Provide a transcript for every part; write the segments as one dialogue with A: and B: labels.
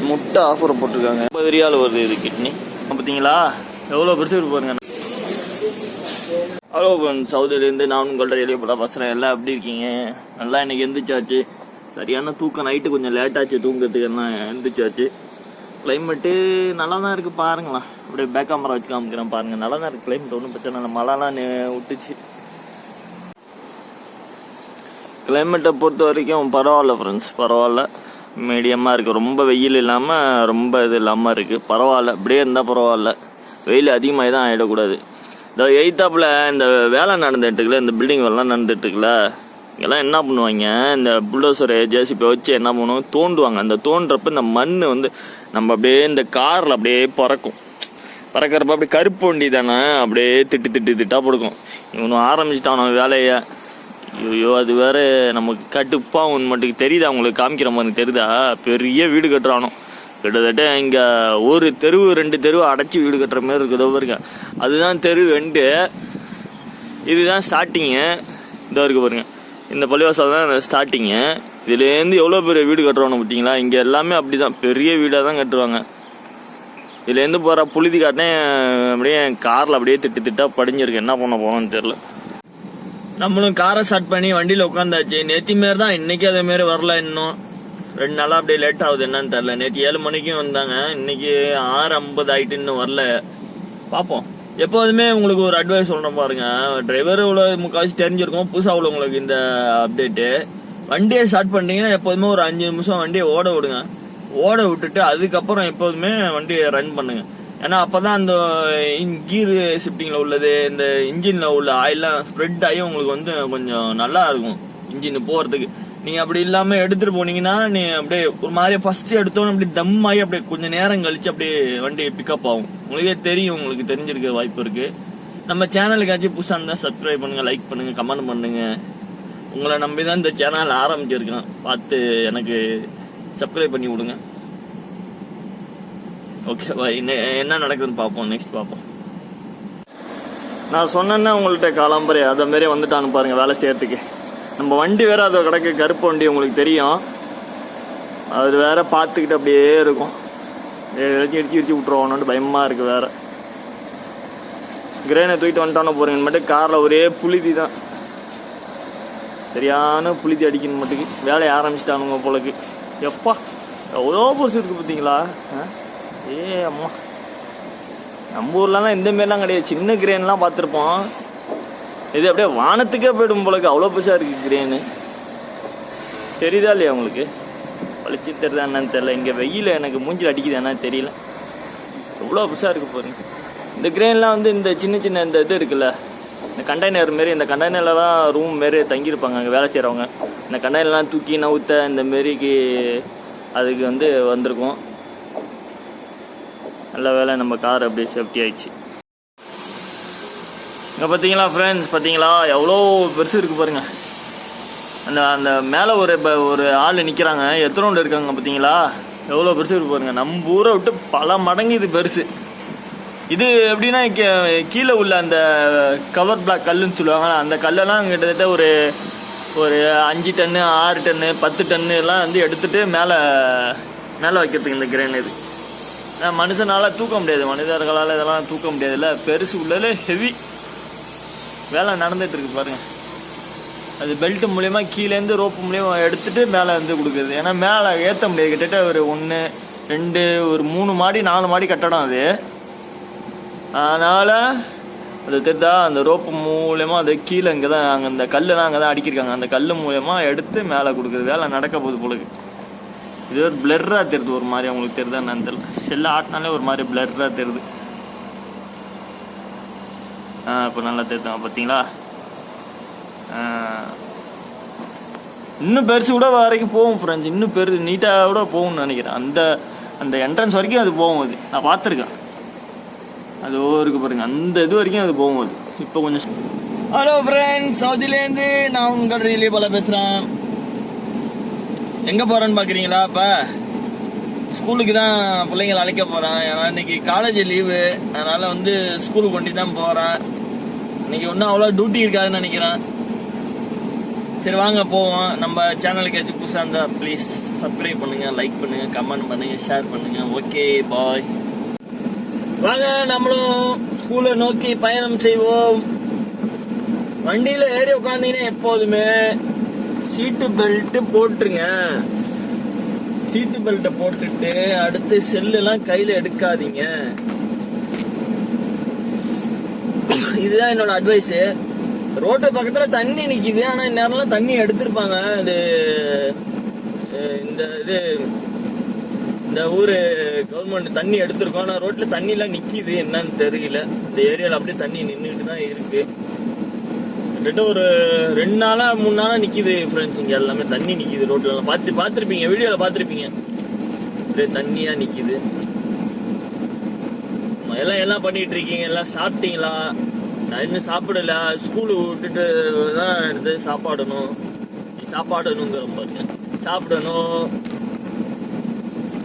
A: முட்டை ஆஃபர் போட்டிருக்காங்க. 50 ரியால் வருது இது கிட்னி. பார்த்தீங்களா எவ்வளோ பெருசு இருக்கு பாருங்க. ஹலோ சவுதியிலேருந்து நான் உங்கள்கிட்ட வெளியே போட பசங்க எல்லாம் எப்படி இருக்கீங்க? நல்லா இன்னைக்கு எந்திரிச்சாச்சு. சரியான தூக்கம். நைட்டு கொஞ்சம் லேட்டாச்சு தூங்குறதுக்கு. எல்லாம் எந்திரிச்சாச்சு. கிளைமேட்டு நல்லா தான் இருக்குது பாருங்களா. அப்படியே பேக் கேமரா வச்சு காமிக்கிறேன் பாருங்க. நல்லா தான் இருக்குது கிளைமேட். ஒன்றும் பிரச்சனை இல்லை. மழைலாம் விட்டுச்சு. கிளைமேட்டை பொறுத்த வரைக்கும் பரவாயில்ல ஃப்ரெண்ட்ஸ், பரவாயில்ல. மீடியமாக இருக்குது. ரொம்ப வெயில் இல்லாமல் ரொம்ப இது இல்லாமல் இருக்குது. பரவாயில்ல. அப்படியே இருந்தால் பரவாயில்ல. வெயில் அதிகமாக தான் ஆகிடக்கூடாது. இந்த எய்த்தாப்பில் இந்த வேலை நடந்துட்டுருக்குல, இந்த பில்டிங் வேலைலாம் நடந்துட்டுருக்குல, இங்கெல்லாம் என்ன பண்ணுவாங்க, இந்த புல்டோசரை ஜேசிபி வச்சு என்ன பண்ணுவோம், தோண்டுவாங்க. அந்த தோன்றப்ப இந்த மண் வந்து நம்ம அப்படியே இந்த காரில் அப்படியே பறக்கிறப்ப அப்படியே கருப்பு வண்டி தானே அப்படியே திட்டா படுக்கும். இவனும் ஆரம்பிச்சுட்டான் வேலையை. ஐயோ அது வேற நமக்கு கட்டுப்பாக ஒன்று மட்டும் தெரியுதா உங்களுக்கு? காமிக்கிற மாதிரி தெரியுதா? பெரிய வீடு கட்டுறானோ. கிட்டத்தட்ட இங்கே ஒரு தெருவு 2 தெருவு அடைச்சி வீடு கட்டுற மாதிரி இருக்குதோ பாருங்க. அதுதான் தெரு 2. இதுதான் ஸ்டார்டிங்கு. இதோ இருக்கு பாருங்க. இந்த பள்ளிவாசல் தான் ஸ்டார்டிங்கு. இதுலேருந்து எவ்வளோ பெரிய வீடு கட்டுறானு பார்த்தீங்களா? இங்கே எல்லாமே அப்படி தான் பெரிய வீடாக தான் கட்டுவாங்க. இதுலேருந்து போகிற புழுதி காட்டினே அப்படியே காரில் அப்படியே திட்டா படிஞ்சிருக்கு. என்ன பண்ண போனோன்னு தெரில. நம்மளும் காரை ஸ்டார்ட் பண்ணி வண்டியில் உட்காந்தாச்சு. நேற்று மாரி தான், இன்னைக்கு அதே மாரி வரல. இன்னும் 2 நாளாக அப்படியே லேட் ஆகுது. என்னன்னு தெரில. நேற்று 7 மணிக்கும் வந்தாங்க. இன்னைக்கு 6:50 ஆகிட்டு இன்னும் வரல. பார்ப்போம். எப்போதுமே உங்களுக்கு ஒரு அட்வைஸ் சொல்கிறேன் பாருங்க. டிரைவர் இவ்வளோ முக்கால்வாசி தெரிஞ்சிருக்கும். புதுசாக அவ்வளோ உங்களுக்கு இந்த அப்டேட்டு. வண்டியை ஸ்டார்ட் பண்ணிட்டீங்கன்னா எப்போதுமே ஒரு 5 நிமிஷம் வண்டியை ஓட விடுங்க. ஓட விட்டுட்டு அதுக்கப்புறம் எப்போதுமே வண்டியை ரன் பண்ணுங்க. ஏன்னா அப்போதான் அந்த கீர் ஷிஃப்டிங்கில் உள்ளது, இந்த இன்ஜினில் உள்ள ஆயிலாம் ஸ்ப்ரெட் ஆகி உங்களுக்கு வந்து கொஞ்சம் நல்லா இருக்கும் இன்ஜின் போகிறதுக்கு. நீங்கள் அப்படி இல்லாமல் எடுத்துகிட்டு போனீங்கன்னா நீ அப்படியே ஒரு மாதிரி ஃபர்ஸ்ட் எடுத்தோன்னு அப்படி தம் ஆகி அப்படியே கொஞ்சம் நேரம் கழிச்சு அப்படியே வண்டி பிக்கப் ஆகும். உங்களுக்கே தெரியும். உங்களுக்கு தெரிஞ்சிருக்க வாய்ப்பு இருக்குது. நம்ம சேனலுக்காச்சும் புதுசாக இருந்தால் சப்ஸ்கிரைப் பண்ணுங்கள், லைக் பண்ணுங்கள், கமெண்ட் பண்ணுங்கள். உங்களை நம்பி தான் இந்த சேனல் ஆரம்பிச்சிருக்கேன். பார்த்து எனக்கு சப்ஸ்கிரைப் பண்ணி விடுங்க. ஓகேவா? என்ன நடக்குதுன்னு பார்ப்போம். நெக்ஸ்ட் பார்ப்போம். நான் சொன்னேன்னா உங்கள்கிட்ட காலாம்பரை அதை மாரி வந்துட்டான்னு பாருங்க வேலை செய்யறதுக்கு. நம்ம வண்டி வேற அதை கிடக்கு கருப்பு வண்டி, உங்களுக்கு தெரியும். அது வேற பார்த்துக்கிட்டு அப்படியே இருக்கும். இடிச்சு விட்டுருவோன்னு பயமா இருக்கு. வேற கிரேனை தூக்கிட்டு வந்துட்டானோ போறீங்கன்னு மட்டும் காரில் ஒரே புழுதி தான். சரியான புழுதி அடிக்கணும் மட்டுக்கு வேலையை ஆரம்பிச்சிட்டானுங்க போலக்கு. எப்பா எவ்வளோ பெருசு இருக்கு பார்த்தீங்களா? அம்மா, நம்ம ஊர்லாம் இந்த மாரிலாம் கிடையாது. சின்ன கிரேன்லாம் பார்த்துருப்போம். இது அப்படியே வானத்துக்கே போய்டும் போலக்கு. அவ்வளோ பெருசாக இருக்குது கிரேனு. தெரியுதா இல்லையா உங்களுக்கு? பழிச்சு தெரியுதா என்னன்னு தெரியல. இங்கே வெயில் எனக்கு மூஞ்சில் அடிக்குது என்னன்னு தெரியல. எவ்வளோ பெருசாக இருக்குது பாருங்க. இந்த கிரேன்லாம் வந்து இந்த சின்ன இந்த இது இருக்குல்ல, இந்த கண்டெய்னர் மாரி, இந்த கண்டெய்னரில் தான் ரூம் மாரி தங்கியிருப்பாங்க அங்கே வேலை செய்கிறவங்க. இந்த கண்டெய்னர்லாம் தூக்கி நவுத்த இந்த மாரிக்கு அதுக்கு வந்து வந்திருக்கும். நல்ல வேலை நம்ம கார் அப்படியே சேஃப்டி ஆயிடுச்சு. இங்கே பார்த்தீங்களா ஃப்ரெண்ட்ஸ், பார்த்தீங்களா எவ்வளோ பெருசு இருக்குது பாருங்கள். அந்த மேலே ஒரு ஆள் நிற்கிறாங்க. எத்தனோண்டு இருக்காங்க பார்த்தீங்களா? எவ்வளோ பெருசு இருக்கு பாருங்கள். நம்ம ஊரை விட்டு பல மடங்கு இது பெருசு. இது எப்படின்னா கீழே உள்ள அந்த கவர் பிளாக் கல்லுன்னு சொல்லுவாங்க. அந்த கல்லெல்லாம் கிட்டத்தட்ட ஒரு 5 டன்னு 6 டன்னு 10 டன்னு எல்லாம் வந்து எடுத்துகிட்டு மேலே வைக்கிறதுக்கு இந்த கிரேன் இது. மனுஷனால் தூக்க முடியாது, மனிதர்களால் இதெல்லாம் தூக்க முடியாதுல்ல. பெருசு உள்ளது ஹெவி வேலை நடந்துட்டு இருக்கு பாருங்க. அது பெல்ட் மூலயமா கீழேருந்து ரோப்பு மூலியமா எடுத்துட்டு மேலே வந்து கொடுக்குறது. ஏன்னா மேலே ஏற்ற முடியாது. கிட்டத்தட்ட ஒரு 1 2 ஒரு 3 மாடி 4 மாடி கட்டடம் அது. அதனால் அது தெரிதா, அந்த ரோப்பு மூலயமா அது கீழே இங்கே தான் அங்கே அந்த கல்லுலாம் அங்கே தான் அடிக்கிருக்காங்க. அந்த கல் மூலயமா எடுத்து மேலே கொடுக்குறது வேலை நடக்க போகுது போலுக்கு. இது ஒரு பிளர்ராக தெரியுது ஒரு மாதிரி. அவங்களுக்கு தெரியுதா என்னன்னு தெரியல. செல்ல ஆட்டினாலே ஒரு மாதிரி பிளர்ராக தெரியுது. இப்போ நல்லா தெரியுதா பார்த்தீங்களா? இன்னும் பெருசு கூட வரைக்கும் போகும் ஃப்ரெண்ட்ஸ். இன்னும் நீட்டாக கூட போகும்னு நினைக்கிறேன். அந்த என்ட்ரன்ஸ் வரைக்கும் அது போகும். அது நான் பார்த்துருக்கேன். அது இருக்கு பாருங்க. அந்த இது வரைக்கும் அது போகும். அது இப்போ கொஞ்சம். ஹலோ ஃப்ரெண்ட்ஸ், சவுதியிலேருந்து நான் உங்கள் ரீலி போல பேசுகிறேன். எங்கே போகிறேன்னு பார்க்குறீங்களா? இப்போ ஸ்கூலுக்கு தான் பிள்ளைங்களை அழைக்க போகிறேன். ஏன்னா இன்னைக்கு காலேஜ் லீவு. அதனால் வந்து ஸ்கூலுக்கு கொண்டு தான் போகிறேன். இன்னைக்கு ஒன்றும் அவ்வளோ டியூட்டி இருக்காதுன்னு நினைக்கிறேன். சரி வாங்க போவோம். நம்ம சேனலுக்கு ஏதாச்சும் புதுசாக இருந்தால் ப்ளீஸ் சப்ஸ்கிரைப் பண்ணுங்கள், லைக் பண்ணுங்கள், கமெண்ட் பண்ணுங்கள், ஷேர் பண்ணுங்கள். Okay bye. வாங்க நம்மளும் ஸ்கூலை நோக்கி பயணம் செய்வோம். வண்டியில் ஏறி உட்காந்தீங்கன்னா எப்போதுமே சீட்டு பெல்ட் போட்டுருங்க. சீட்டு பெல்ட்டை போட்டுட்டு அடுத்து செல்லெல்லாம் கையில் எடுக்காதீங்க. இதுதான் என்னோட அட்வைஸு. ரோட்டு பக்கத்துல தண்ணி நிக்குது, ஆனா இந்நேரம்லாம் தண்ணி எடுத்திருப்பாங்க. இது இந்த ஊரு கவர்மெண்ட் தண்ணி எடுத்திருக்கோம். ஆனா ரோட்ல தண்ணி எல்லாம் நிக்குது, என்னன்னு தெரியல. இந்த ஏரியால அப்படியே தண்ணி நின்றுட்டு தான் இருக்கு. கிட்ட ஒரு 2 நாளா 3 நாளா நிக்குது ஃப்ரெண்ட்ஸ். இங்க எல்லாமே தண்ணி நிக்குது ரோட்ல எல்லாம். பாத்துருப்பீங்க, வீடியோல பாத்துருப்பீங்க. தண்ணியா நிக்குது. எல்லாம் பண்ணிட்டு இருக்கீங்க. எல்லாம் சாப்பிட்டீங்களா? நான் இன்னும் சாப்பிடல. ஸ்கூலு விட்டுட்டு தான் எடுத்து சாப்பாடணுங்கிற பாருங்க. சாப்பிடணும்.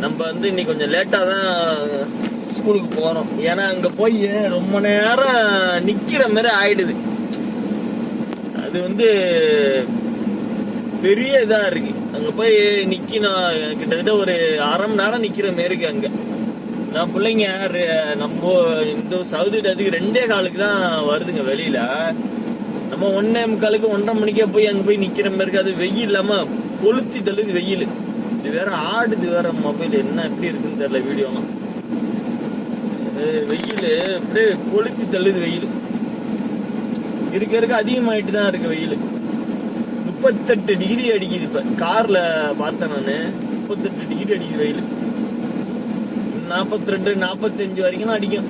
A: நம்ம இன்னைக்கு கொஞ்சம் லேட்டா தான் ஸ்கூலுக்கு போறோம். ஏன்னா அங்க போய் ரொம்ப நேரம் நிக்கிற மாதிரி ஆயிடுது. அது பெரிய இதா இருக்கு. அங்க போய் நிக்கணும், கிட்டத்தட்ட ஒரு 1/2 மணி நேரம் நிக்கிற மாதிரி இருக்கு அங்க. நான் பிள்ளைங்க நம்ம இந்த சவுதி அதுக்கு 2:15 தான் வருதுங்க வெளியில. நம்ம 1:45 1:30 மணிக்கே போய் அங்க போய் நிக்கிற மாதிரி இருக்கு. அது வெயில் இல்லாம கொளுத்தி தள்ளுது வெயில். இது வேற ஆடுது வேற மொபைல். என்ன எப்படி இருக்குன்னு தெரியல வீடியோலாம். வெயில் அப்படியே கொளுத்தி தள்ளுது வெயில். இருக்க அதிகமாயிட்டு தான் இருக்கு வெயில். 38 டிகிரி அடிக்குது. இப்ப கார்ல பார்த்தேன் நானு, 38 டிகிரி அடிக்குது வெயில். 42 45 வரைக்கும் அடிக்கும்.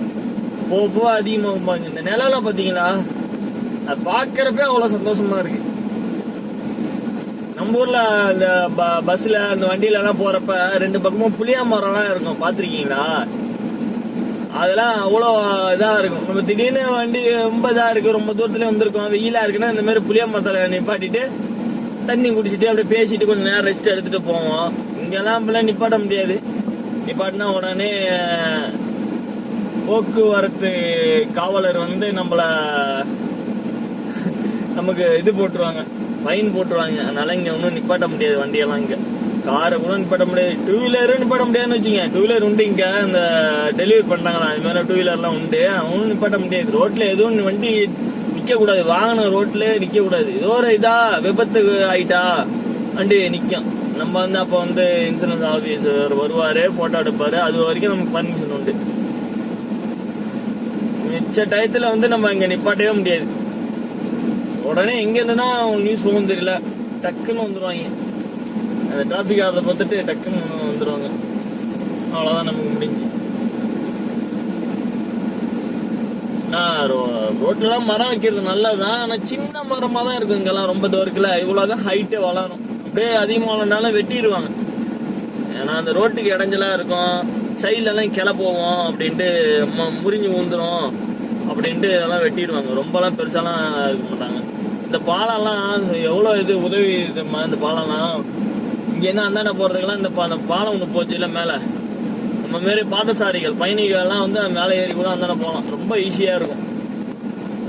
A: போக அதிகமாகும். இந்த நிலம் பாத்தீங்களா, அது பாக்குறப்ப அவ்வளவு சந்தோஷமா இருக்கு. நம்ம ஊர்ல இந்த பஸ்ல அந்த வண்டியில எல்லாம் போறப்ப 2 பக்கமும் புளியா மரம் எல்லாம் இருக்கும், பாத்திருக்கீங்களா? அதெல்லாம் அவ்வளோ இதா இருக்கும். நம்ம திடீர்னு வண்டி ரொம்ப இதா இருக்கு, ரொம்ப தூரத்துல வந்திருக்கோம், வெயிலா இருக்குன்னா இந்த மாதிரி புளியா மரத்துல நிப்பாட்டிட்டு தண்ணி குடிச்சிட்டு அப்படியே பேசிட்டு கொஞ்சம் நேரம் ரெஸ்ட் எடுத்துட்டு போவோம். இங்கெல்லாம் இப்பெல்லாம் நிப்பாட்ட முடியாது. நிப்பாட்டினா உடனே போக்குவரத்து காவலர் நமக்கு இது போட்டுருவாங்க, ஃபைன் போட்டுருவாங்க. அதனால இங்க ஒன்றும் நிப்பாட்ட முடியாது வண்டியெல்லாம். இங்க காரை கூட நிப்பாட்ட முடியாது, 2 வீலரும் நிப்பாட்ட முடியாதுன்னு வச்சுங்க. 2 வீலர் உண்டு இங்க, இந்த டெலிவரி பண்றாங்களா அது மாதிரி 2 வீலர்லாம் உண்டு. அவனும் நிப்பாட்ட முடியாது. ரோட்ல எதுவும் வண்டி நிக்க கூடாது, வாகனம் ரோட்ல நிக்க கூடாது. ஏதோ ஒரு இதா விபத்து ஆயிட்டா வண்டி நிக்கும். நம்ம அப்ப இன்சூரன்ஸ் ஆபீசர் வருவாரு, போட்டோ எடுப்பாரு. அது வரைக்கும் நமக்கு பர்மிஷன் உண்டு. மிச்ச டயத்துல நம்ம இங்க நிப்பாட்டவே முடியாது. உடனே எங்க இருந்துன்னா நியூஸ் போகும் தெரியல, டக்குன்னு வந்துருவாங்க. அந்த டிராபிக் ஆகிறத பார்த்துட்டு டக்குன்னு வந்துருவாங்க. அவ்வளவுதான் நமக்கு முடிஞ்சு. ரோட்லாம் மரம் வைக்கிறது நல்லதுதான், ஆனா சின்ன மரமா தான் இருக்கும் இங்கெல்லாம். ரொம்ப தூரத்துல இவ்வளவுதான் ஹைட்டே வளரும். அப்படியே அதிகமானாலும் வெட்டிடுவாங்க. ஏன்னா அந்த ரோட்டுக்கு இடைஞ்சலா இருக்கும், சைட்ல எல்லாம் கிளை போவோம் அப்படின்ட்டு முறிஞ்சு ஊந்துரும் அப்படின்ட்டு அதெல்லாம் வெட்டிடுவாங்க. ரொம்பலாம் பெருசாலாம் இருக்க மாட்டாங்க. இந்த பாலம்லாம் எவ்வளவு உதவி. இந்த பாலம்லாம் இங்க என்ன அந்தாண்ட போறதுக்கெல்லாம் இந்த பாலம் ஒண்ணு போச்சு இல்ல மேல, நம்ம மாரி பாதசாரிகள் பயணிகள் எல்லாம் மேல ஏறி கூட அந்தாண்ட போகலாம். ரொம்ப ஈஸியா இருக்கும்.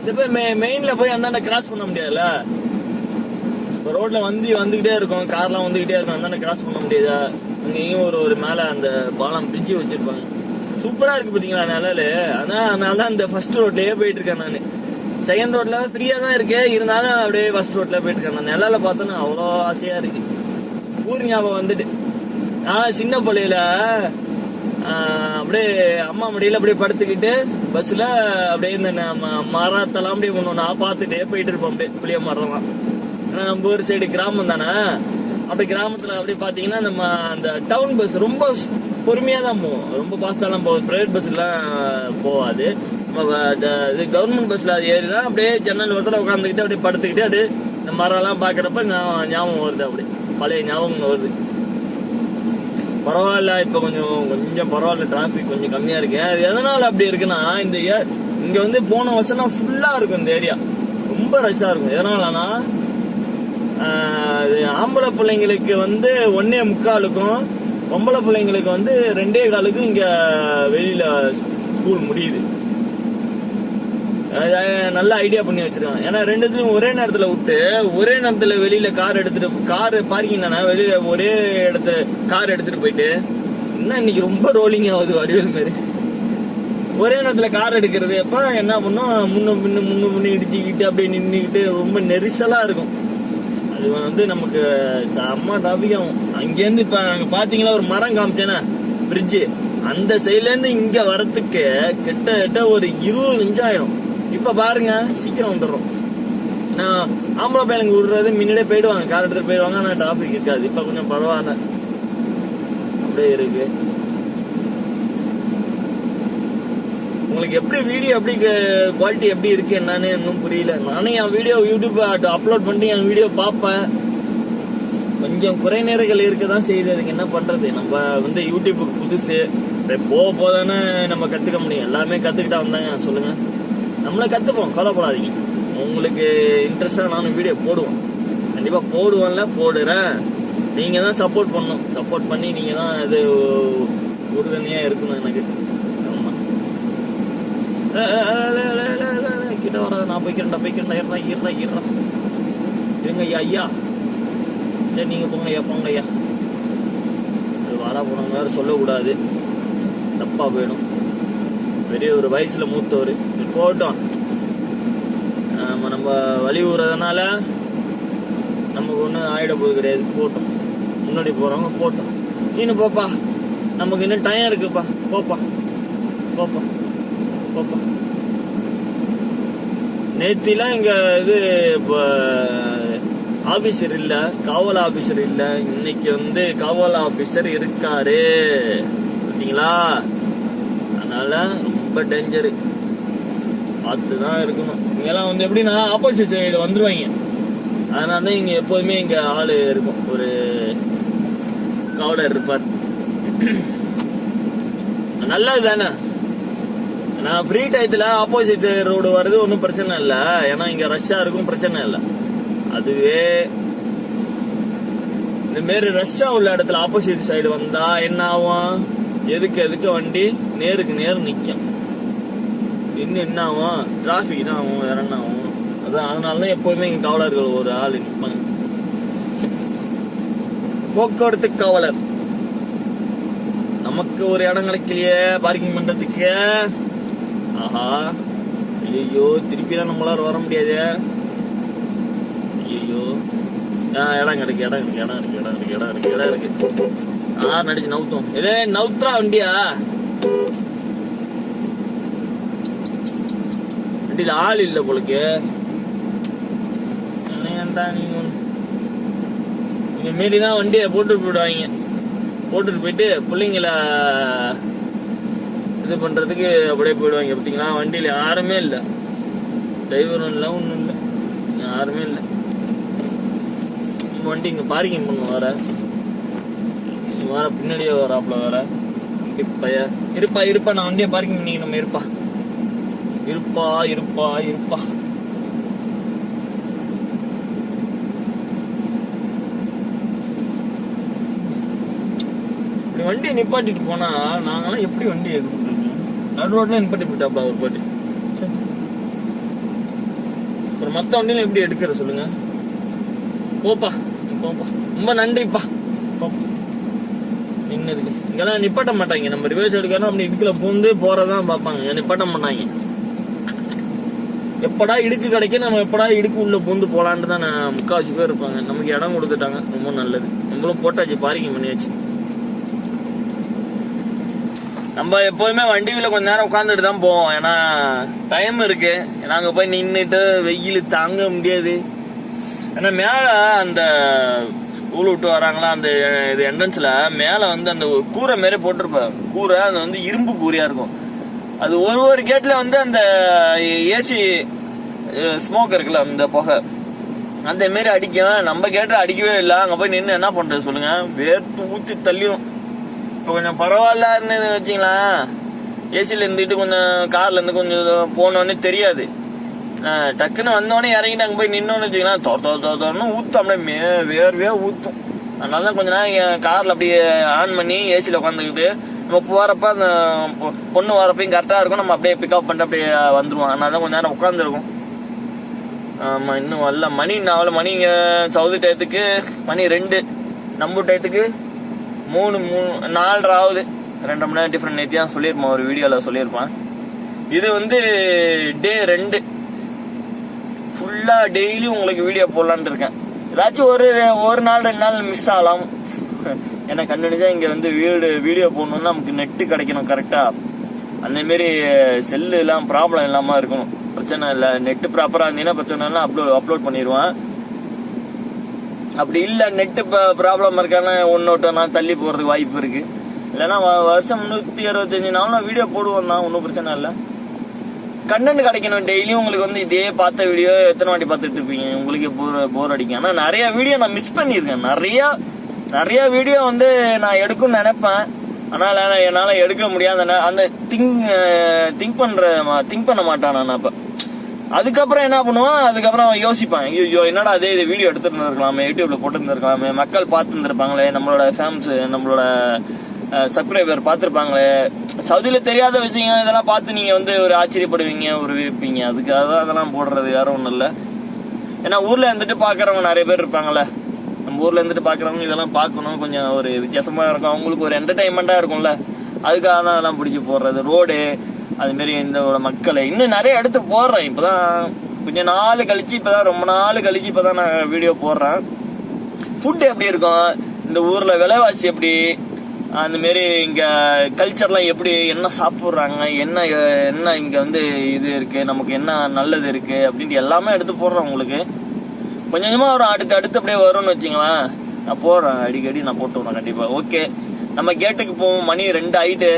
A: இது போய் மெயின்ல போய் அந்தாண்ட கிராஸ் பண்ண முடியாதுல்ல. ரோட்ல வந்துகிட்டே இருக்கும், கார்லாம் வந்துகிட்டே இருக்கும், அந்தாண்ட கிராஸ் பண்ண முடியாதா? அங்கேயும் ஒரு மேல அந்த பாலம் பிரிட்ஜி வச்சிருப்பாங்க. சூப்பரா இருக்கு பாத்தீங்களா நிழலு. ஆனா அதனாலதான் இந்த ஃபர்ஸ்ட் ரோட்லயே போயிட்டு இருக்கேன் நானு. செகண்ட் ரோட்ல ஃப்ரீயா தான் இருக்கு, இருந்தாலும் அப்படியே ஃபர்ஸ்ட் ரோட்ல போயிட்டு இருக்கேன். நான் நிழல பார்த்தோன்னா அவ்வளோ ஆசையா இருக்கு. ஊர் ஞாபகம் வந்துட்டு. ஆனா சின்ன பிள்ளையில அப்படியே அம்மா மடியில அப்படியே படுத்துக்கிட்டு பஸ்ல அப்படியே இந்த மரத்தெல்லாம் அப்படியே ஒண்ணு நான் பார்த்துட்டே போயிட்டு இருப்போம். அப்படியே புளிய மரம்லாம். ஏன்னா நம்ம ஊர் சைடு கிராமம் தானே. அப்படி கிராமத்துல அப்படியே பாத்தீங்கன்னா நம்ம அந்த டவுன் பஸ் ரொம்ப பொறுமையா தான் போவோம், ரொம்ப ஃபாஸ்டாலாம் போகும். பிரைவேட் பஸ் எல்லாம் போகாது. இது கவர்மெண்ட் பஸ்ல அது ஏறினா அப்படியே ஜன்னல் ஒருத்தர உட்காந்துக்கிட்டு அப்படியே படுத்துக்கிட்டு அப்படியே இந்த மரம் எல்லாம் பாக்குறப்ப ஞாபகம் வருது. அப்படி பழைய ஞாபகம் வருது. பரவாயில்ல, இப்ப கொஞ்சம் பரவாயில்ல. டிராபிக் கொஞ்சம் கம்மியா இருக்கு. அது எதனால அப்படி இருக்குன்னா, இங்க போன வருஷம் ஃபுல்லா இருக்கும். இந்த ஏரியா ரொம்ப ரஷ்ஷா இருக்கும். எதனாலனா ஆம்பளை பிள்ளைங்களுக்கு 1:45 பொம்பளை பிள்ளைங்களுக்கு 2:15 இங்க வெளியில ஸ்கூல் முடியுது. நல்ல ஐடியா பண்ணி வச்சிருக்காங்க. ஏன்னா ரெண்டுத்தையும் ஒரே நேரத்துல விட்டு ஒரே நேரத்துல வெளியில கார் பார்க்கிங் தானே, வெளியில ஒரே இடத்துல கார் எடுத்துட்டு போயிட்டு என்ன இன்னைக்கு ரொம்ப ரோலிங் ஆகுது வடிவேல் மாதிரி. ஒரே நேரத்துல கார் எடுக்கிறது எப்ப என்ன பண்ணும், முன்ன இடிச்சுக்கிட்டு அப்படியே நின்றுக்கிட்டு ரொம்ப நெரிசலா இருக்கும். அது வந்து நமக்கு செம்ம டாபிக் ஆகும். அங்கேருந்து இப்ப நாங்க பாத்தீங்களா ஒரு மரம் காமிச்சேன்னா பிரிட்ஜு, அந்த சைட்ல இருந்து இங்க வரத்துக்கு கிட்டத்தட்ட ஒரு 20 நிமிஷம் ஆயிடும். இப்ப பாருங்க சீக்கிரம் வந்துடுறோம். நான் ஆம்பளை பையனுக்கு விடுறது முன்னாடியே போயிடுவாங்க, கார் எடுத்துட்டு போயிடுவாங்க. ஆனா டிராபிக் இருக்காது. இப்ப கொஞ்சம் பரவாயில்ல அப்படியே இருக்கு. உங்களுக்கு எப்படி வீடியோ எப்படி குவாலிட்டி எப்படி இருக்கு என்னன்னு இன்னும் புரியல. நானே என் வீடியோ யூடியூப் அப்லோட் பண்ணி என் வீடியோ பார்ப்பேன். கொஞ்சம் குறை நேரங்கள் இருக்கதான் செய்யுது. அதுக்கு என்ன பண்றது, நம்ம வந்து யூடியூபுக்கு புதுசு, போதானே நம்ம கத்துக்க முடியும். எல்லாமே கத்துக்கிட்டா வந்தாங்க சொல்லுங்க, நம்மள கத்துப்போம், கவலைப்படாதீங்க. உங்களுக்கு இன்ட்ரெஸ்டா நானும் வீடியோ போடுவோம், கண்டிப்பா போடுவேன்ல, போடுறேன். நீங்க தான் சப்போர்ட் பண்ணணும். சப்போர்ட் பண்ணி நீங்க தான் இது உறுதுணையா இருக்கணும் எனக்கு. கிட்ட வர நான் போய்க்கிறேன் இருங்க ஐயா. சரி நீங்க போங்க ஐயா. வாடா போனவங்க வேற சொல்லக்கூடாது, தப்பா போயிடும். பெரிய ஒரு வயசுல மூத்தவர் போட்டோம். நம்ம வழி ஊறதுனால நமக்கு ஒன்றும் ஆயிட போது கிடையாது. போட்டோம், முன்னாடி போறவங்க போட்டோம். இன்னும் போப்பா, நமக்கு இன்னும் டைம் இருக்குப்பா. போப்பா. நேத்திலாம் இங்க இது ஆபீசர் இல்ல, காவல் ஆபீசர் இல்ல. இன்னைக்கு வந்து காவல் ஆபீசர் இருக்காரு பாத்தீங்களா. அதனால ரொம்ப டேஞ்சரு, பார்த்துதான் இருக்கணும். இங்கெல்லாம் வந்து எப்படின்னா ஆப்போசிட் சைடு வந்துருவாங்க. அதனால தான் இங்க எப்போதுமே இங்க ஆளு இருக்கும், ஒரு காவலர் இருப்பார். நல்லது தானே. நான் ஃப்ரீ டயத்துல ஆப்போசிட் ரோடு வருது ஒன்றும் பிரச்சனை இல்லை, ஏன்னா இங்க ரஷ்ஷா இருக்கும், பிரச்சனை இல்லை. அதுவே இந்த மாரி ரஷ்ஷா உள்ள இடத்துல ஆப்போசிட் சைடு வந்தா என்ன ஆகும், எதுக்கு வண்டி நேருக்கு நேர் நிற்கும். இன்னும் என்ன ஆகும், டிராபிக் தான் ஆகும், வேற என்ன ஆகும். அதனாலதான் எப்போதுமே இங்க காவலர்கள் ஒரு ஆள் நிற்பாங்க. போக்குவரத்து காவலர். நமக்கு ஒரு இடம் கிடைக்கலையே பார்க்கிங் பண்றதுக்கு. ஆஹா, ஐயோ திருப்பிலாம் நம்மளால வர முடியாது. ஐயோ இடம் இருக்கு. நடிச்சு நவுத்தோம். நவுத்ரா வண்டியா, வண்டியில ஆள் இல்ல போலுக்கு. நீங்க மீறிதான் வண்டியை போட்டுட்டு போயிடுவாங்க. போட்டுட்டு போயிட்டு பிள்ளைங்கள இது பண்றதுக்கு அப்படியே போயிடுவாங்க. பார்த்தீங்களா, வண்டியில யாருமே இல்லை, டிரைவரும் இல்லை, ஒன்றும் இல்லை, யாருமே இல்லை. வண்டி இங்க பார்க்கிங் பண்ணுவோம் வேற, வர பின்னாடியே வராப்ல வேற. இருப்பா நான் வண்டியை பார்க்கிங் பண்ணி நம்ம இருப்பா. வண்டியை நிப்பாட்டிட்டு போனா நாங்கெல்லாம் எப்படி வண்டி எடுத்துட்டு நடு ரோட்ல நிப்பாட்டி போயிட்டாப்ல ஒரு பாட்டி. ஒரு மத்த வண்டியில எப்படி எடுக்கிற சொல்லுங்க. போப்பா. ரொம்ப நன்றிப்பா. நின்னதுக்கு இங்கெல்லாம் நிப்பாட்ட மாட்டாங்க. நம்ம ரிவர்ஸ் எடுக்கணும் அப்படி இடுக்குல பூந்து போறதான் பாப்பாங்க, நிப்பாட்ட மாட்டாங்க. எப்படா இடுக்கு கிடைக்கும், நம்ம எப்படா இடுக்கு உள்ள பூந்து போலான்னு தான் முக்காவாசி பேர் இருப்பாங்க. நமக்கு இடம் கொடுத்துட்டாங்க, ரொம்ப நல்லது. நம்மளும் போட்டாச்சு, பார்க்கிங் பண்ணியாச்சு. நம்ம எப்போதுமே வண்டியில கொஞ்ச நேரம் உட்காந்துட்டு தான் போவோம், ஏன்னா டைம் இருக்கு. நாங்க போய் நின்றுட்டு வெயில் தாங்க முடியாது. ஏன்னா மேல அந்த ஸ்கூல் விட்டு வராங்களா, அந்த இது என்ட்ரன்ஸ்ல மேல வந்து அந்த கூரை மாரி போட்டிருப்பாங்க. கூரை அது வந்து இரும்பு கூரையா இருக்கும். அது ஒரு கேட்ல வந்து அந்த ஏசி ஸ்மோக் இருக்குல்ல, அந்த புகை அந்த மாரி அடிக்கும். நம்ம கேட்ல அடிக்கவே இல்லை. அங்க போய் நின்று என்ன பண்றது சொல்லுங்க, வேர்த்து ஊத்தி தள்ளிடும். இப்போ கொஞ்சம் பரவாயில்லன்னு வச்சிங்களா, ஏசில இருந்துட்டு கொஞ்சம் கார்ல இருந்து கொஞ்சம் போனோடனே தெரியாது. டக்குன்னு வந்தோடனே இறங்கிட்டு அங்கே போய் நின்னோன்னு வச்சிங்களா, தோறணும் ஊற்றும், அப்படியே வேர்வையா ஊற்றும். அதனால தான் கொஞ்ச நேரம் கார்ல அப்படியே ஆன் பண்ணி ஏசில உட்காந்துக்கிட்டு நம்ம போகிறப்ப அந்த பொண்ணு வரப்பையும் கரெக்டாக இருக்கும். நம்ம அப்படியே பிக்கப் பண்ணிட்டு அப்படியே வந்துடுவோம். அதனால தான் கொஞ்சம் நேரம் உட்காந்துருக்கும். ஆமாம், இன்னும் வரல. மணி நாலு மணி இங்கே சவுதி டயத்துக்கு மணி 2, நம்ம டயத்துக்கு 3 4:30 ஆகுது. 2 மணி நேரம் டிஃப்ரெண்ட். நேற்று தான் சொல்லியிருப்பேன், ஒரு வீடியோவில் சொல்லியிருப்பேன். இது வந்து டே 2 ஃபுல்லாக டெய்லியும் உங்களுக்கு வீடியோ போடலான்ட்டு இருக்கேன். ஏதாச்சும் ஒரு நாள் 2 நாள் மிஸ் ஆகலாம். ஏன்னா கண்டினியூஸாக இங்கே வந்து வீடியோ போடணும்னா நமக்கு நெட்டு கிடைக்கணும் கரெக்டாக. அந்தமாரி செல்லுலாம் ப்ராப்ளம் இல்லாமல் இருக்கணும், பிரச்சனை இல்லை. நெட்டு ப்ராப்பராக இருந்தீங்கன்னா பிரச்சனை இல்லை, அப்லோட் பண்ணிடுவேன். அப்படி இல்லை, நெட்டு ப்ராப்ளம் இருக்கான ஒன்னொட்டு நான் தள்ளி போகிறதுக்கு வாய்ப்பு இருக்குது. இல்லைன்னா வருஷம் 365 நாளும் வீடியோ போடுவோம் தான், ஒன்றும் பிரச்சனை இல்லை. கண்டென்ட் கிடைக்கணும். டெய்லியும் உங்களுக்கு வந்து இதே பார்த்த வீடியோ எத்தனை வாட்டி பார்த்துட்டு இருப்பீங்க, உங்களுக்கு போர் அடிக்கும். ஆனால் நிறைய வீடியோ நான் மிஸ் பண்ணியிருக்கேன். நிறைய வீடியோ வந்து நான் எடுக்கும்னு நினைப்பேன், ஆனால் என்னால் எடுக்க முடியாத அந்த திங்க் பண்ண மாட்டான் நான். அப்போ அதுக்கப்புறம் என்ன பண்ணுவான், அதுக்கப்புறம் யோசிப்பேன், ஐயோ என்னடா அதே இது வீடியோ எடுத்துட்டு இருந்திருக்கலாமே, யூடியூப்ல போட்டு இருந்திருக்கலாமே, மக்கள் பார்த்து இருந்திருப்பாங்களே, நம்மளோட ஃபேன்ஸ் நம்மளோட சப்ஸ்கிரைபர் பார்த்துருப்பாங்களே. சவுதியில் தெரியாத விஷயம் இதெல்லாம் பார்த்து நீங்கள் வந்து ஒரு ஆச்சரியப்படுவீங்க, ஒரு விருப்பீங்க. அதுக்காக தான் அதெல்லாம் போடுறது, வேற ஒன்றும் இல்லை. ஏன்னா ஊரில் இருந்துட்டு பார்க்குறவங்க நிறைய பேர் இருப்பாங்களே. நம்ம ஊரில் இருந்துட்டு பார்க்குறவங்க இதெல்லாம் பார்க்கணும், கொஞ்சம் ஒரு வித்தியாசமாக இருக்கும், அவங்களுக்கு ஒரு என்டர்டைன்மெண்ட்டாக இருக்கும்ல. அதுக்காக தான் அதெல்லாம் பிடிச்சி போடுறது. ரோடு அதுமாரி இந்த மக்களை இன்னும் நிறைய எடுத்து போடுறேன். இப்போ தான் கொஞ்சம் நாள் கழிச்சு, ரொம்ப நாள் கழிச்சு இப்போ தான் நான் வீடியோ போடுறேன். ஃபுட்டு எப்படி இருக்கும், இந்த ஊரில் விலைவாசி எப்படி, அந்தமாரி இங்கே கல்ச்சர்லாம் எப்படி, என்ன சாப்பிட்றாங்க, என்ன இங்கே வந்து இது இருக்குது, நமக்கு என்ன நல்லது இருக்குது அப்படின்ட்டு எல்லாமே எடுத்து போடுறேன் உங்களுக்கு. கொஞ்சம் கொஞ்சமாக வரும், அடுத்து அப்படியே வரும்னு வச்சுங்களேன். நான் போடுறேன், அடிக்கடி நான் போட்டு விடுறேன் கண்டிப்பாக. ஓகே, நம்ம கேட்டுக்கு போவோம். மணி 2 ஆகிட்டு.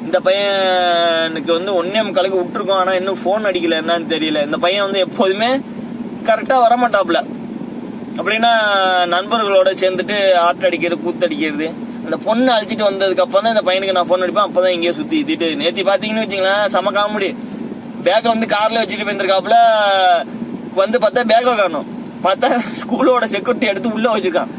A: இந்த பையனுக்கு வந்து 1:45 விட்டுருக்கோம், ஆனால் இன்னும் ஃபோன் அடிக்கல, என்னன்னு தெரியல. இந்த பையன் வந்து எப்போதுமே கரெக்டாக வரமாட்டாப்புல. அப்படின்னா நண்பர்களோட சேர்ந்துட்டு ஆட்டடிக்கிறது, கூத்தடிக்கிறது. அந்த பொண்ணு அழைச்சிட்டு வந்ததுக்கு அப்புறம் தான் இந்த பையனுக்கு நான் ஃபோன் அடிப்பேன். அப்போதான் இங்கேயே சுற்றிட்டு நேற்று பார்த்தீங்கன்னு வச்சிங்களேன், செம காமெடி. பேக்கை வந்து காரில் வச்சுட்டு போயிருக்காப்புல. வந்து பார்த்தா பேக்கை காணும், பார்த்தா ஸ்கூலோட செக்யூரிட்டி எடுத்து உள்ளே வச்சுருக்கான்.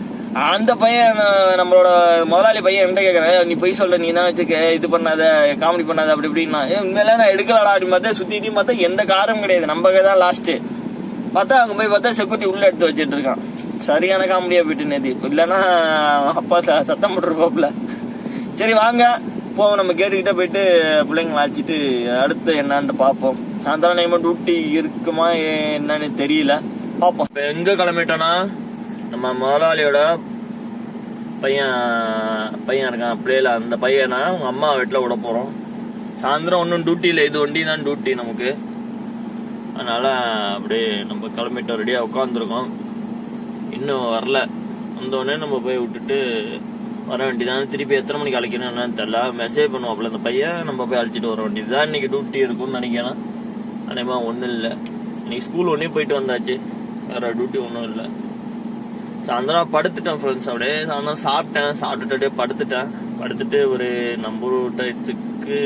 A: அந்த பையன், நம்மளோட முதலாளி பையன் என்கிட்ட கேட்குறேன், நீ போய் சொல்ல, நீ தான் வச்சுக்க, இது பண்ணாத, காமெடி பண்ணாத அப்படி இப்படின்னா. உண்மையில நான் எடுக்கலாடா அப்படின்னு பார்த்தா சுற்றிட்டு பார்த்தா எந்த காரும் கிடையாது, நம்ம தான் லாஸ்ட்டு. பார்த்தா அங்கே போய் பார்த்தா செக்யூரிட்டி உள்ளே எடுத்து வச்சுட்டு இருக்கான். சரியான காமெடியாக போயிட்டு நேற்று. இல்லைன்னா அப்பா சத்தம் போட்டுருப்பாப்புல. சரி வாங்க போவோம், நம்ம கேட்டுக்கிட்டே போயிட்டு பிள்ளைங்களை அழைச்சிட்டு அடுத்து என்னான்னு பார்ப்போம். சாயந்தரம் டைம் டியூட்டி இருக்குமா என்னன்னு தெரியல, பார்ப்போம். இப்போ எங்கே கிளம்பிட்டோன்னா, நம்ம முதலாளியோட பையன் இருக்கான் பிள்ளைல, அந்த பையனை அவங்க அம்மா வீட்டில் விட போகிறோம். சாயந்தரம் ஒன்றும் டியூட்டி இல்லை, இது ஒண்டி தான் டியூட்டி நமக்கு. அதனால் அப்படியே நம்ம கிளம்பிட்டோம், ரெடியாக உட்காந்துருக்கோம். இன்னும் வரல. வந்தோடனே நம்ம போய் விட்டுட்டு வர வேண்டியதான். திருப்பி எத்தனை மணிக்கு அழைக்கணும் என்னன்னு தெரியல, மெசேஜ் பண்ணுவாப்புல அந்த பையன். நம்ம போய் அழைச்சிட்டு வர வேண்டியது தான். இன்னைக்கு டியூட்டி இருக்கும்னு நினைக்கிறேன். அதேமா ஒன்றும் இல்லை, இன்னைக்கு ஸ்கூல் ஒன்றே போயிட்டு வந்தாச்சு, வேற டியூட்டி ஒன்றும் இல்லை. சாயந்தரம் படுத்துட்டேன் ஃப்ரெண்ட்ஸ். அப்படியே சாயந்தரம் சாப்பிட்டுட்டு அப்படியே படுத்துட்டு ஒரு நம்ம டயத்துக்கு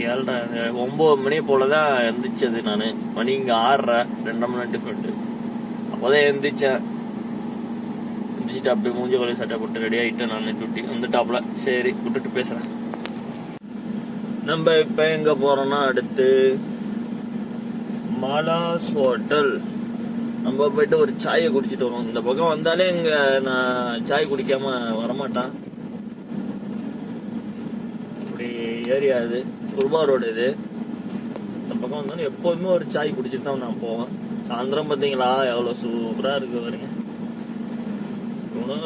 A: 7:30 9 மணி போலதான் எந்திரிச்சது நான். மணி இங்கே 6:30, 2 மணி நேரம் டிஃப்ரெண்ட். அப்போதான் எந்திரிச்சேன். எந்திரிச்சிட்டு அப்படியே மூஞ்சி கொலை சட்டை போட்டு ரெடி ஆகிட்டேன் நான். டியூட்டி வந்துட்டாப்புல. சரி விட்டுட்டு பேசுறேன். நம்ம இப்ப எங்க போறோம்னா, அடுத்து மாலாஸ் ஹோட்டல். நம்ம போயிட்டு ஒரு சாயை குடிச்சிட்டு வருவோம். இந்த பக்கம் வந்தாலே இங்க நான் சாய் குடிக்காம வரமாட்டான். இப்படி ஏரியா இது, குருபா ரோடு இது. இந்த பக்கம் வந்தாலும் எப்போதுமே ஒரு சாய் குடிச்சிட்டு தான் நான் போவேன். சாயந்தரம் பார்த்தீங்களா எவ்வளோ சூப்பராக இருக்கு பாருங்க.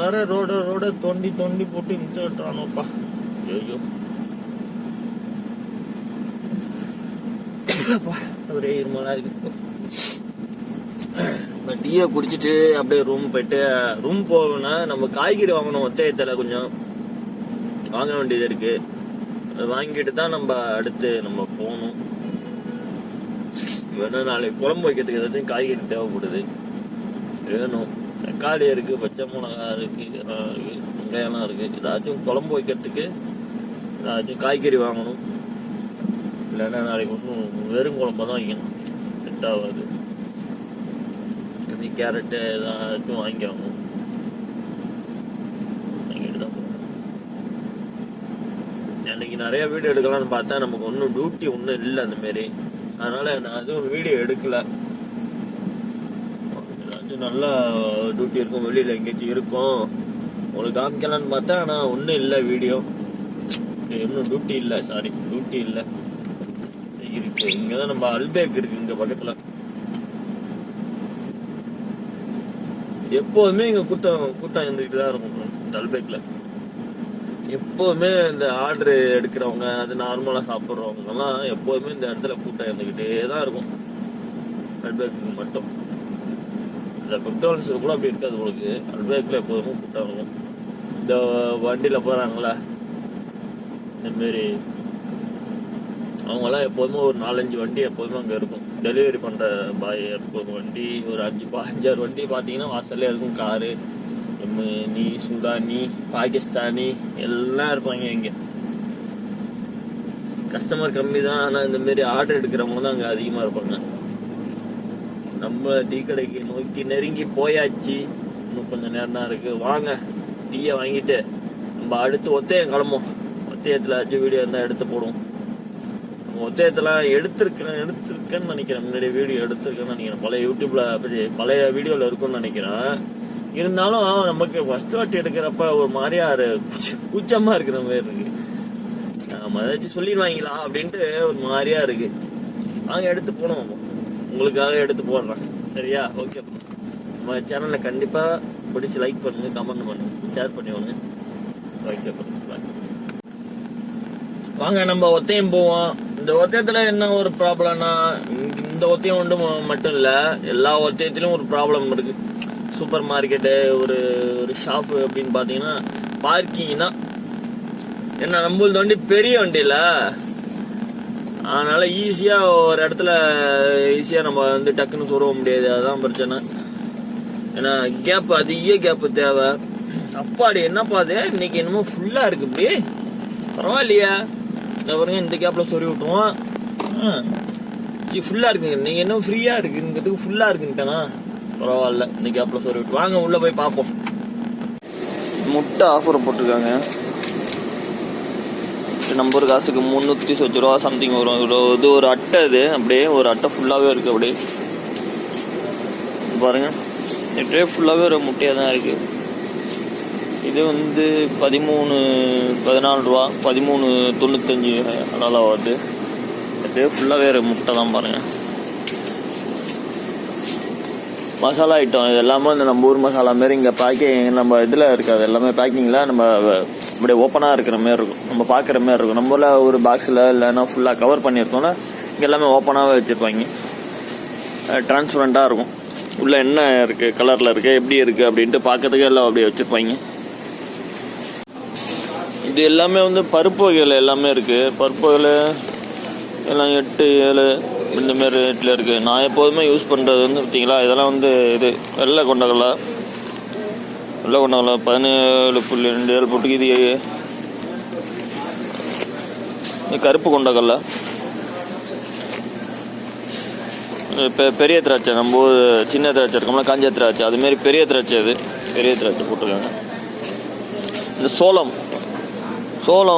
A: வேற ரோட தோண்டி போட்டு மிச்சம் விட்டுறானோப்பா. ஐயோ ஒரே இருமலா இருக்கு. டீயை குடிச்சிட்டு அப்படியே ரூம் போகணும்னா நம்ம காய்கறி வாங்கணும். ஒத்தையத்தில் கொஞ்சம் வாங்க வேண்டியது இருக்கு. அது வாங்கிட்டு தான் நம்ம அடுத்து நம்ம போகணும். வேணா நாளைக்கு குழம்பு வைக்கிறதுக்கு ஏதாச்சும் காய்கறி தேவைப்படுது, வேணும். தக்காளி இருக்கு, பச்சை மிளகா இருக்கு, வெங்காயம்லாம் இருக்கு. ஏதாச்சும் குழம்பு வைக்கிறதுக்கு ஏதாச்சும் காய்கறி வாங்கணும். இல்லைன்னா நாளைக்கு ஒன்றும் வெறும் குழம்பு தான் வைக்கணும், செட் ஆகாது. கேரட்டு ஏதாச்சும் வாங்கிட்டு தான் போகணும். அன்னைக்கு நிறைய வீடியோ எடுக்கலாம்னு பார்த்தா நமக்கு ஒன்றும் டியூட்டி ஒன்றும் இல்லை அந்த மாரி. அதனால நான் அதுவும் வீடியோ எடுக்கல. ஏதாச்சும் நல்லா டியூட்டி இருக்கும், வெளியில எங்கேயாச்சும் இருக்கும் உங்களுக்கு காமிக்கலான்னு பார்த்தா, ஆனால் ஒன்றும் இல்லை வீடியோ. இன்னும் டியூட்டி இல்லை, சாரி டியூட்டி இல்லை இருக்கு. இங்கதான் நம்ம அல்பேக் இருக்கு இங்க பக்கத்துல. எப்போதுமே இங்க கூட்டம் இருந்துகிட்டு தான் இருக்கும் இந்த அல்பேக்ல. எப்போதுமே இந்த ஆர்டர் எடுக்கிறவங்க, அது நார்மலா சாப்பிட்றவங்க எல்லாம் எப்போதுமே இந்த இடத்துல கூட்டம் இருந்துகிட்டே தான் இருக்கும். அல்பேக்கு மட்டும் இந்த மெக்டானல்ஸ் கூட அப்படி இருக்காது உங்களுக்கு. அல்பேக்ல எப்போதுமே கூட்டம் இருக்கும். இந்த வண்டியில போறாங்களா இந்த மாரி, அவங்கெல்லாம் எப்போதுமே ஒரு 4-5 வண்டி எப்போதுமே அங்கே இருக்கும். டெலிவரி பண்ணுற பாய் எப்போதும் வண்டி ஒரு 5-6 வண்டி பார்த்தீங்கன்னா வாசல்லே இருக்கும். காரு, எம்இ, சூடானி, பாகிஸ்தானி எல்லாம் இருப்பாங்க இங்கே. கஸ்டமர் கம்மி தான், ஆனால் இந்த மாரி ஆர்டர் எடுக்கிறவங்க தான் அங்கே அதிகமாக இருப்பாங்க. நம்ம டீ கடைக்கு நோக்கி நெருங்கி போயாச்சு. இன்னும் கொஞ்சம் நேரம் தான் இருக்கு. வாங்க டீயை வாங்கிட்டு நம்ம அடுத்து ஒத்தையம் கிளம்பும். ஒத்தையத்தில் வீடியோ இருந்தால் எடுத்து போடுவோம். ஒத்தையத்தெல்லாம் எடுத்திருக்கேன்னு நினைக்கிறேன். முன்னாடி வீடியோ எடுத்திருக்கேன்னு நினைக்கிறேன். பழைய யூடியூப்ல பழைய வீடியோல இருக்கும்னு நினைக்கிறேன். இருந்தாலும் நமக்கு ஃபர்ஸ்ட் வாட்டி எடுக்கிறப்ப ஒரு மாதிரியா கூச்சமா இருக்கிற மாதிரி இருக்கு. நம்ம ஏதாச்சும் சொல்லிடுவாங்களா அப்படின்ட்டு ஒரு மாதிரியா இருக்கு. நாங்க எடுத்து போனோம், உங்களுக்காக எடுத்து போடுறேன். சரியா? ஓகே. நம்ம சேனல்ல கண்டிப்பா பிடிச்சி லைக் பண்ணுங்க, கமெண்ட் பண்ணுங்க, ஷேர் பண்ணிவாங்க. ஓகே, வாங்க நம்ம ஒத்தையம் போவோம். இந்த ஒத்தையத்துல என்ன ஒரு ப்ராப்ளம்னா, இந்த ஒத்தையம் ஒன்று மட்டும் இல்ல, எல்லா ஒத்தையத்திலும் ஒரு ப்ராப்ளம் இருக்கு. சூப்பர் மார்க்கெட்டு, ஒரு ஷாப் அப்படின்னு பாத்தீங்கன்னா பார்க்கிங் தான். ஏன்னா நம்மளது வண்டி பெரிய வண்டி இல்ல, அதனால ஈஸியா ஒரு இடத்துல ஈஸியா நம்ம வந்து டக்குன்னு சொல்ல முடியாது. அதுதான் பிரச்சனை. ஏன்னா அதிக கேப் தேவை. அப்பாடி என்னப்பா அது இன்னைக்கு என்னமோ ஃபுல்லா இருக்கு. இப்படி பரவாயில்லையா? பாருங்க, இந்த கேப்ல சொல்லி விட்டுருவோம். ஃபுல்லா இருக்குங்க. நீங்க என்ன ஃப்ரீயா இருக்குங்கிறதுக்கு ஃபுல்லா இருக்குன்ட்டேனா பரவாயில்ல. இந்த கேப்ல சொல்லி விட்டு வாங்க உள்ள போய் பார்ப்போம். முட்டை ஆஃபர் போட்டிருக்காங்க. நம்பர் காசுக்கு 300 சொச்சு ரூபா சம்திங் வரும். இது ஒரு அட்டை, இது அப்படியே ஒரு அட்டை ஃபுல்லாவே இருக்கு. அப்படியே பாருங்க, ட்ரே ஃபுல்லாவே ஒரு முட்டையா தான் இருக்கு. இது வந்து 13-14 ரூபா, 13.95 அதெல்லாம் வருது. அப்படியே ஃபுல்லாக வேறு முட்டை தான் பாருங்க. மசாலா ஐட்டம் இது எல்லாமே இந்த நம்ம ஊர் மசாலா மாரி இங்கே பேக்கிங் நம்ம இதில் இருக்காது. எல்லாமே பேக்கிங்கில் நம்ம இப்படியே ஓப்பனாக இருக்கிற மாரி இருக்கும், நம்ம பார்க்குற மாரி இருக்கும். நம்மள ஒரு பாக்ஸில் இல்லைன்னா ஃபுல்லாக கவர் பண்ணியிருக்கோம்னா இங்கே எல்லாமே ஓப்பனாகவே வச்சுருப்பாங்க. டிரான்ஸ்பரண்ட்டாக இருக்கும். உள்ளே என்ன இருக்குது, கலரில் இருக்குது, எப்படி இருக்குது அப்படின்ட்டு பார்க்கறதுக்கு எல்லாம் அப்படியே வச்சுருப்பாங்க. இது எல்லாமே வந்து பருப்பு வகைகள் எல்லாமே இருக்குது. பருப்பு வகையில் எல்லாம் 8-7 இந்த மாதிரி ரேட்டில் இருக்குது. நான் எப்போதுமே யூஸ் பண்ணுறது வந்து பார்த்தீங்களா, இதெல்லாம் வந்து இது வெள்ளை கொண்டக்கடலை 17.27 போட்டுக்கு. இது கருப்பு கொண்டக்கடலை, இப்போ பெரிய திராட்சை, நம்ம சின்ன திராட்சை இருக்கோம்ல காஞ்ச திராட்சை, அதுமாரி பெரிய திராட்சை. இது பெரிய திராட்சை போட்டிருக்காங்க. இந்த சோளம்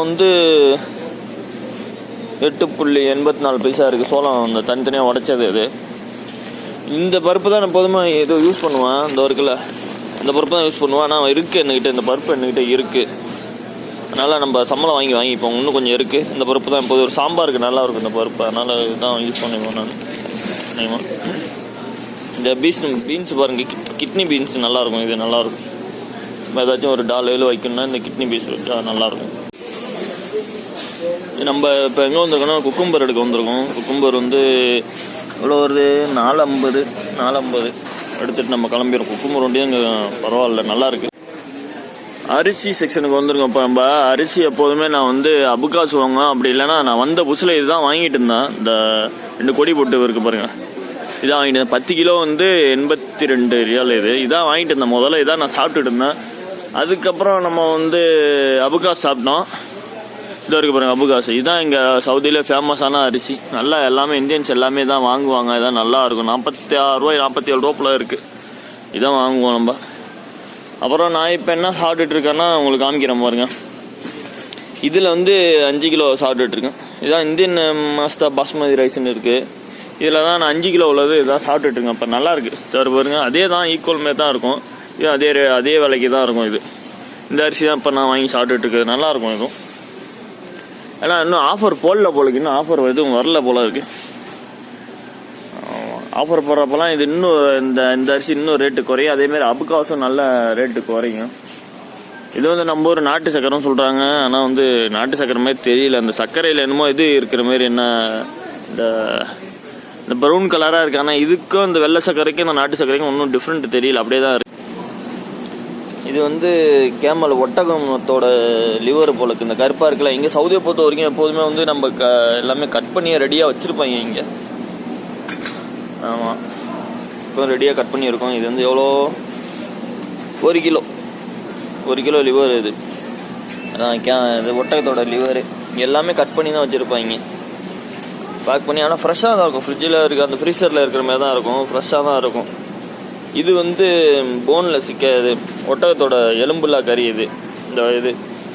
A: வந்து 8.84 பைசா இருக்குது. சோளம் அந்த தனித்தனியாக உடைச்சது. இது இந்த பருப்பு தான் எப்போதுமே இது யூஸ் பண்ணுவேன். இந்த இருக்குல்ல, இந்த பருப்பு தான் யூஸ் பண்ணுவேன். ஆனால் இருக்குது என்கிட்ட, இந்த பருப்பு என்கிட்ட இருக்குது. அதனால் நம்ம சம்பளம் வாங்கிப்போம். இன்னும் கொஞ்சம் இருக்குது. இந்த பருப்பு தான் எப்போது ஒரு சாம்பாருக்கு நல்லா இருக்கும் இந்த பருப்பு. அதனால் இதுதான் யூஸ் பண்ணுவேன் நான். இந்த பீன்ஸ் பாருங்க, கிட்னி பீன்ஸ் நல்லாயிருக்கும். இது நல்லாயிருக்கும். ஏதாச்சும் ஒரு டால் வைக்கணும்னா இந்த கிட்னி பீன்ஸ் வச்சா நல்லாயிருக்கும். நம்ம இப்போ எங்கே வந்திருக்கோம்னா குக்கும்பர் எடுக்க வந்திருக்கோம். குக்கும்பர் வந்து இவ்வளோ வருது, 4.50 எடுத்துகிட்டு நம்ம கிளம்பிடுறோம். குக்கும்பர் வண்டியும் இங்கே பரவாயில்ல, நல்லாயிருக்கு. அரிசி செக்ஷனுக்கு வந்திருக்கோம். இப்போ நம்ம அரிசி எப்போதுமே நான் வந்து அபுகாசு வாங்குவேன். அப்படி இல்லைன்னா நான் வந்த புதுசில் இதுதான் வாங்கிட்டு இருந்தேன். இந்த 2 கொடி போட்டு இருக்கு பாருங்க, இதான் வாங்கிட்டு இருந்தேன். 10 கிலோ வந்து 82 ரியால். இதான் வாங்கிட்டு இருந்தேன். முதல்ல இதான் நான் சாப்பிட்டுட்டு இருந்தேன். அதுக்கப்புறம் நம்ம வந்து அபுகாஸ் சாப்பிட்டோம். இதாக இருக்குது பாருங்கள் அபுகாஸ். இதுதான் இங்கே சவுதியிலே ஃபேமஸான அரிசி. நல்லா எல்லாமே இந்தியன்ஸ் எல்லாமே தான் வாங்குவாங்க. இதான் நல்லா இருக்கும். 46 ரூபாய் 47 ரூபாய்க்குள்ள இருக்குது. இதான் வாங்குவோம் நம்ம. அப்புறம் நான் இப்போ என்ன சாப்பிட்டுட்டு இருக்கேன்னா உங்களுக்கு காமிக்கிறேன் பாருங்க. இதில் வந்து 5 கிலோ சாப்பிட்டுட்ருக்கேன். இதான் இந்தியன் மாஸ்டா பாஸ்மதி ரைஸ்ன்னு இருக்குது. இதில் தான் நான் 5 கிலோ உள்ளது இதான் சாப்பிட்டுட்ருக்கேன். இப்போ நல்லாயிருக்கு சார் பாருங்க. அதே தான் ஈக்குவல் மாரி தான் இருக்கும். இது அதே விலைக்கு தான் இருக்கும். இது இந்த அரிசி தான் இப்போ நான் வாங்கி சாப்பிட்டுட்ருக்குது. நல்லாயிருக்கும் இதுவும். ஏன்னா இன்னும் ஆஃபர் போடல போலக்கு, இன்னும் ஆஃபர் எதுவும் வரல போல இருக்குது. ஆஃபர் போடுறப்பெல்லாம் இது இன்னும் இந்த அரிசி இன்னும் ரேட்டு குறையும். அதேமாரி அபுக்காசும் நல்ல ரேட்டு குறையும். இது வந்து நம்ம ஒரு நாட்டு சக்கரைன்னு சொல்கிறாங்க. ஆனால் வந்து நாட்டு சக்கரை மாதிரி தெரியல. அந்த சர்க்கரையில் என்னமோ இது இருக்கிற மாதிரி என்ன இந்த ப்ரௌன் கலராக இருக்குது. ஆனால் இதுக்கும் இந்த வெள்ளை சர்க்கரைக்கும் இந்த நாட்டு சர்க்கரைக்கும் ஒன்றும் டிஃப்ரெண்ட் தெரியல, அப்படியே தான் இருக்குது. இது வந்து கேமல் ஒட்டகத்தோட லிவர் போலக்கு. இந்த கருப்பாக இருக்குல்ல, இங்கே சவுதியை பொறுத்த வரைக்கும் எப்போதுமே வந்து நம்ம எல்லாமே கட் பண்ணி ரெடியாக வச்சுருப்பாங்க இங்கே. ஆமாம், இப்போ ரெடியாக கட் பண்ணியிருக்கோம். இது வந்து எவ்வளோ, 1 கிலோ லிவர். இது அதான் இது ஒட்டகத்தோட லிவரு. எல்லாமே கட் பண்ணி தான் வச்சுருப்பாங்க, பேக் பண்ணி. ஆனால் ஃப்ரெஷ்ஷாக தான் இருக்கும். ஃப்ரிட்ஜில் இருக்க அந்த ஃப்ரீசரில் இருக்கிற மாதிரி தான் இருக்கும், ஃப்ரெஷ்ஷாக தான் இருக்கும். இது வந்து போனில் சிக்காது, ஒட்டகத்தோட எலும்புல்லா கறி.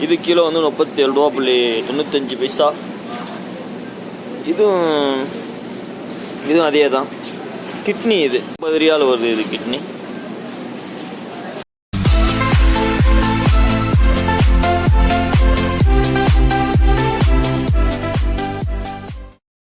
A: இது கிலோ வந்து 37.95. இதுவும் அதே தான். கிட்னி இது 50 ரியால் வருது. இது கிட்னி